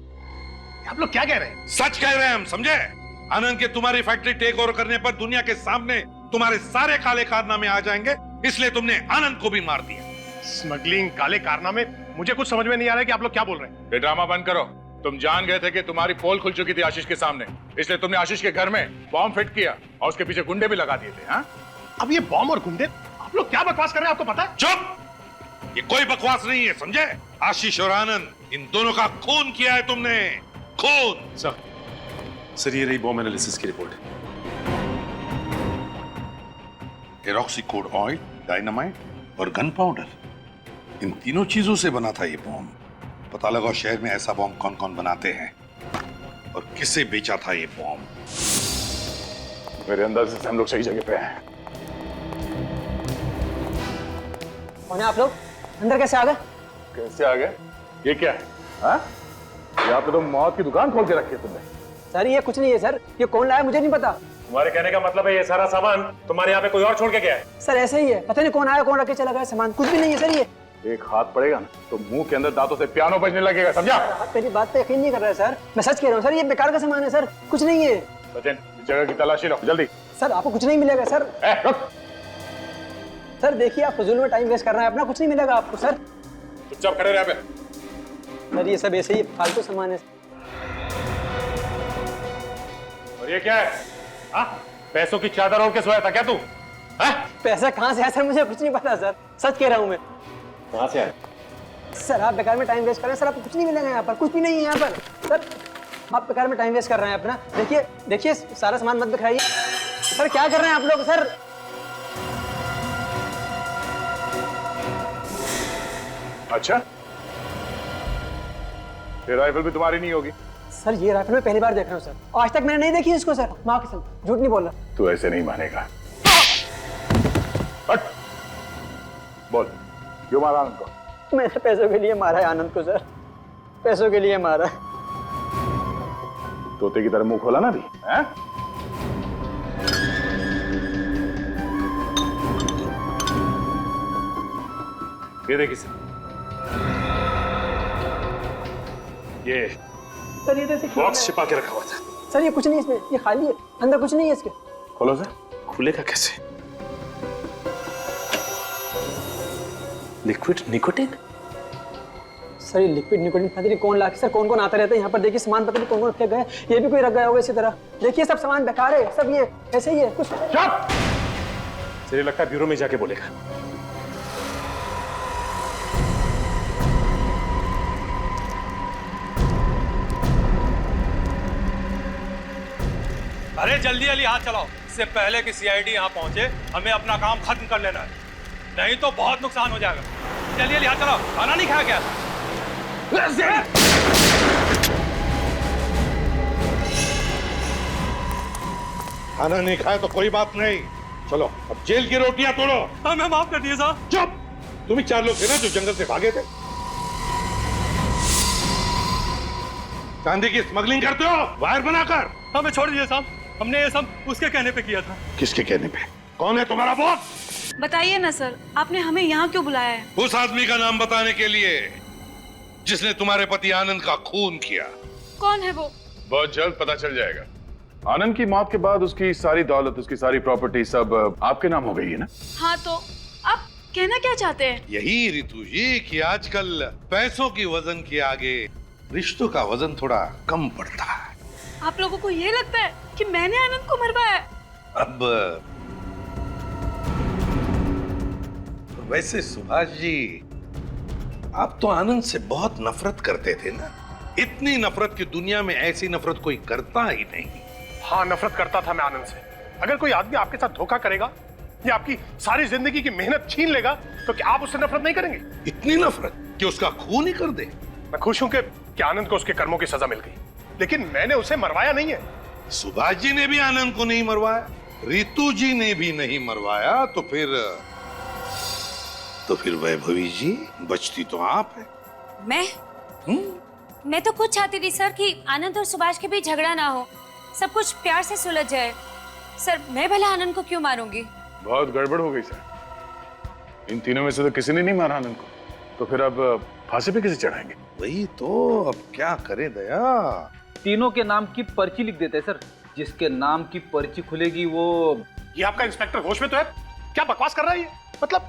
आप लोग क्या कह रहे हैं? सच कह रहे हैं हम, समझे? आनंद के तुम्हारी फैक्ट्री टेक ओवर करने पर दुनिया के सामने तुम्हारे सारे काले कारनामे आ जाएंगे, इसलिए तुमने आनंद को भी मार दिया। स्मगलिंग, काले कारनामे, मुझे कुछ समझ में नहीं आ रहा है कि आप लोग क्या बोल रहे हैं। ये ड्रामा बंद करो। तुम जान गए थे कि तुम्हारी पोल खुल चुकी थी आशीष के सामने, इसलिए तुमने आशीष के घर में बॉम्ब फिट किया और उसके पीछे गुंडे भी लगा दिए थे। हाँ? अब ये बॉम्ब और गुंडे, आप लोग क्या बकवास कर रहे हैं, आपको पता है? चुप! ये कोई बकवास नहीं है, समझे? आशीष और आनंद, इन दोनों का खून किया है तुमने, खून। सर ये रही बॉम्ब एनालिसिस की रिपोर्ट। एरोक्सीकोड ऑयल, डायनामाइट और गन पाउडर, इन तीनों चीजों से बना था ये बॉम्ब। पता लगाओ शहर में ऐसा बॉम्ब कौन कौन बनाते हैं और किसे बेचा था ये बॉम्ब। मेरे अंदाजे से हम लोग सही जगह पे हैं। कौन है आप लोग? अंदर कैसे आ गए? कैसे आ गए? ये क्या है? हाँ? यहाँ पे तो मौत की दुकान खोल के रखी है तुमने। सर ये कुछ नहीं है सर, ये कौन लाया मुझे नहीं पता। तुम्हारे कहने का मतलब है ये सारा सामान तुम्हारे यहाँ पे कोई और छोड़ के गया है? सर ऐसे ही है, पता नहीं कौन आया कौन रख के चला गया सामान, कुछ भी नहीं है सर। ये एक हाथ पड़ेगा ना तो मुंह के अंदर दांतों से पियानो बजने लगेगा, समझा? आप मेरी बात पे यकीन नहीं कर रहे सर, मैं सच कह रहा हूँ सर, ये बेकार का सामान है सर, कुछ नहीं है। सचिन, इस जगह की तलाशी लो जल्दी। सर आपको कुछ नहीं मिलेगा सर। रुक। सर देखिए आप फजूल में टाइम वेस्ट कर रहे हैं अपना, कुछ नहीं मिलेगा आपको सर। चुपचाप खड़े रह पे। सर ये सब ऐसे ही फालतू सामान है। और ये क्या है? हाँ? पैसों की चादर ओढ़ के सोया था क्या तू? पैसा कहाँ से है सर, मुझे कुछ नहीं पता सर, सच कह रहा हूँ मैं। कहाँ से आया? सर आप बेकार में टाइम वेस्ट कर रहे हैं सर, आपको कुछ नहीं मिलेगा यहाँ पर, कुछ भी नहीं है यहाँ पर सर, आप बेकार में टाइम वेस्ट कर रहे हैं अपना। देखिए देखिए सारा सामान मत दिखाइए सर, क्या कर रहे हैं आप लोग सर? अच्छा, ये राइफल भी तुम्हारी नहीं होगी? सर ये राइफल मैं पहली बार देख रहा हूँ सर, आज तक मैंने नहीं देखी इसको सर, माँ कसम झूठ नहीं बोल रहा। तू ऐसे नहीं मानेगा। हट। बोल, क्यों मारा आनंद को? मैंने पैसों के लिए मारा है आनंद को सर, पैसों के लिए मारा। तोते की तरह मुंह खोला ना भी, हैं? ये देखिए सर, ये सर ये तो बॉक्स छिपा के रखा हुआ था। सर ये कुछ नहीं इसमें, ये खाली है, अंदर कुछ नहीं है इसके। खोलो सर। खुलेगा कैसे? Liquid nicotine? सर ये लिक्विड निकोटिन पता नहीं कौन लाके, सर कौन कौन आता रहता है यहाँ पर, देखिए सामान पता नहीं कौन कौन रखे गए, ये भी कोई रख गया होगा इसी तरह। देखिए सब सामान बेकार है, सब ये ऐसे ही है कुछ। चुप! सर ये लगता है ब्यूरो में जाके बोलेगा। अरे जल्दी जल्दी हाथ चलाओ, इससे पहले कि सीआईडी यहाँ पहुंचे हमें अपना काम खत्म कर लेना है, नहीं तो बहुत नुकसान हो जाएगा। जल्दी जल्दी हाथ चलाओ, खाना नहीं खाया क्या? खाना नहीं खाया तो कोई बात नहीं, चलो अब जेल की रोटियां तोड़ो। हमें माफ कर दिए साहब। चुप! तुम ही 4 लोग थे ना जो जंगल से भागे थे। चांदी की स्मगलिंग करते हो वायर बनाकर। हमें छोड़ दिए साहब, हमने ये सब उसके कहने पे किया था। किसके कहने पे? कौन है तुम्हारा बॉस? बताइए ना सर, आपने हमें यहाँ क्यों बुलाया है? उस आदमी का नाम बताने के लिए जिसने तुम्हारे पति आनंद का खून किया। कौन है वो? बहुत जल्द पता चल जाएगा। आनंद की मौत के बाद उसकी सारी दौलत, उसकी सारी प्रॉपर्टी सब आपके नाम हो गई है ना? हाँ तो आप कहना क्या चाहते हैं? यही रितु जी कि आजकल पैसों की वजन के आगे रिश्तों का वजन थोड़ा कम पड़ता है। आप लोगों को ये लगता है कि मैंने आनंद को मरवाया? अब वैसे सुभाष जी, आप तो आनंद से बहुत नफरत करते थे ना? इतनी नफरत की दुनिया में ऐसी नफरत कोई करता ही नहीं। हाँ नफरत करता था मैं आनंद से। अगर कोई आदमी आपके साथ धोखा करेगा या आपकी सारी जिंदगी की मेहनत छीन लेगा तो क्या आप उससे नफरत नहीं करेंगे? इतनी नफरत कि उसका खून ही कर दे। मैं खुश हूं कि आनंद को उसके कर्मों की सजा मिल गई, लेकिन मैंने उसे मरवाया नहीं है। सुभाष जी ने भी आनंद को नहीं मरवाया, रितु जी ने भी नहीं मरवाया तो फिर वैभवी जी बचती तो आप है। मैं तो कुछ चाहती थी सर कि आनंद और सुभाष के बीच झगड़ा ना हो, सब कुछ प्यार से सुलझ जाए। सर मैं भला आनंद को क्यों मारूंगी? बहुत गड़बड़ हो गई सर। इन तीनों में से तो किसी ने नहीं मारा आनंद को, तो फिर अब फांसी पे किसे चढ़ाएंगे? वही तो, अब क्या करें दया। तीनों के नाम की पर्ची लिख देते हैं सर, जिसके नाम की पर्ची खुलेगी वो। ये आपका इंस्पेक्टर होश में तो है? क्या बकवास कर रहा है ये? मतलब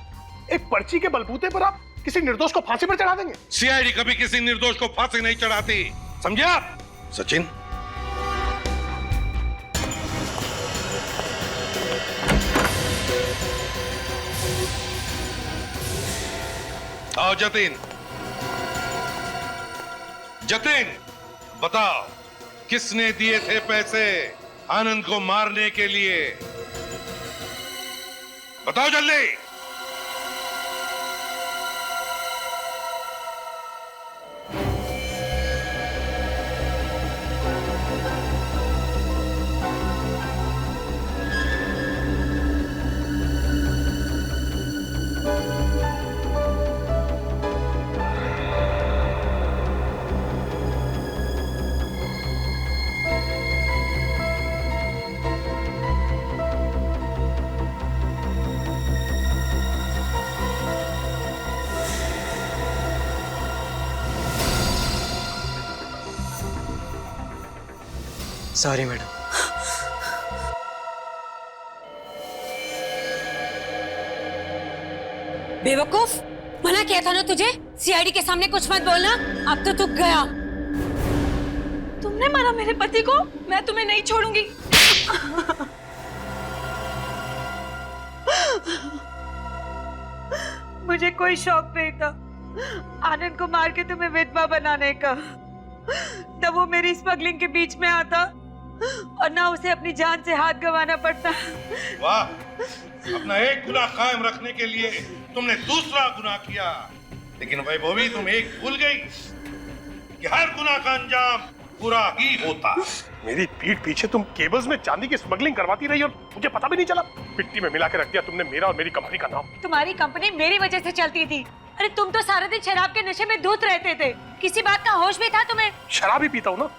एक पर्ची के बलबूते पर आप किसी निर्दोष को फांसी पर चढ़ा देंगे? सीआईडी कभी किसी निर्दोष को फांसी नहीं चढ़ाती, समझे आप? सचिन, आओ जतिन। जतिन, बताओ किसने दिए थे पैसे आनंद को मारने के लिए? बताओ जल्दी। Sorry madam. बेवकूफ, मना किया था ना तुझे, सीआईडी के सामने कुछ मत बोलना। अब तो तू गया। तुमने मारा मेरे पति को, मैं तुम्हें नहीं छोड़ूंगी। मुझे कोई शौक नहीं था आनंद को मार के तुम्हें विधवा बनाने का। तब वो मेरी स्मगलिंग के बीच में आता और ना उसे अपनी जान से हाथ गंवाना पड़ता। वाह, अपना एक गुनाह कायम रखने के लिए तुमने दूसरा गुनाह किया। लेकिन वैभवी, तुम एक भूल गई कि हर गुनाह का अंजाम बुरा ही होता। मेरी पीठ पीछे तुम केबल्स में चांदी की स्मगलिंग करवाती रही और मुझे पता भी नहीं चला। मिट्टी में मिला के रख दिया तुमने मेरा और मेरी कंपनी का नाम। तुम्हारी कंपनी मेरी वजह से चलती थी। अरे तुम तो सारा दिन शराब के नशे में धुत रहते थे, किसी बात का होश भी था तुम्हें? शराब ही पीता हूँ ना,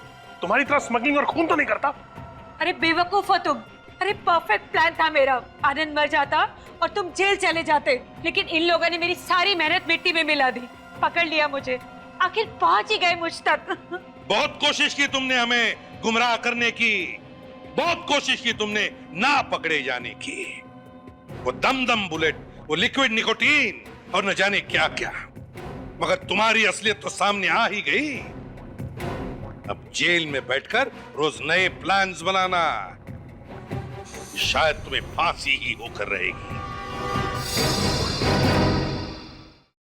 तुम्हारी तरह स्मगलिंग और खून तो नहीं करता। अरे बेवकूफ हो तुम। अरे परफेक्ट प्लान था मेरा, आनंद मर जाता और तुम जेल चले जाते, लेकिन इन लोगों ने मेरी सारी मेहनत मिट्टी में मिला दी। पकड़ लिया मुझे, आखिर पहुंच ही गए मुझ तक। बहुत कोशिश की तुमने हमें गुमराह करने की, बहुत कोशिश की तुमने ना पकड़े जाने की। वो दमदम बुलेट, वो लिक्विड निकोटीन और न जाने क्या क्या, मगर तुम्हारी असलियत तो सामने आ ही गई। अब जेल में बैठकर रोज नए प्लान्स बनाना, शायद तुम्हें फांसी ही होकर रहेगी।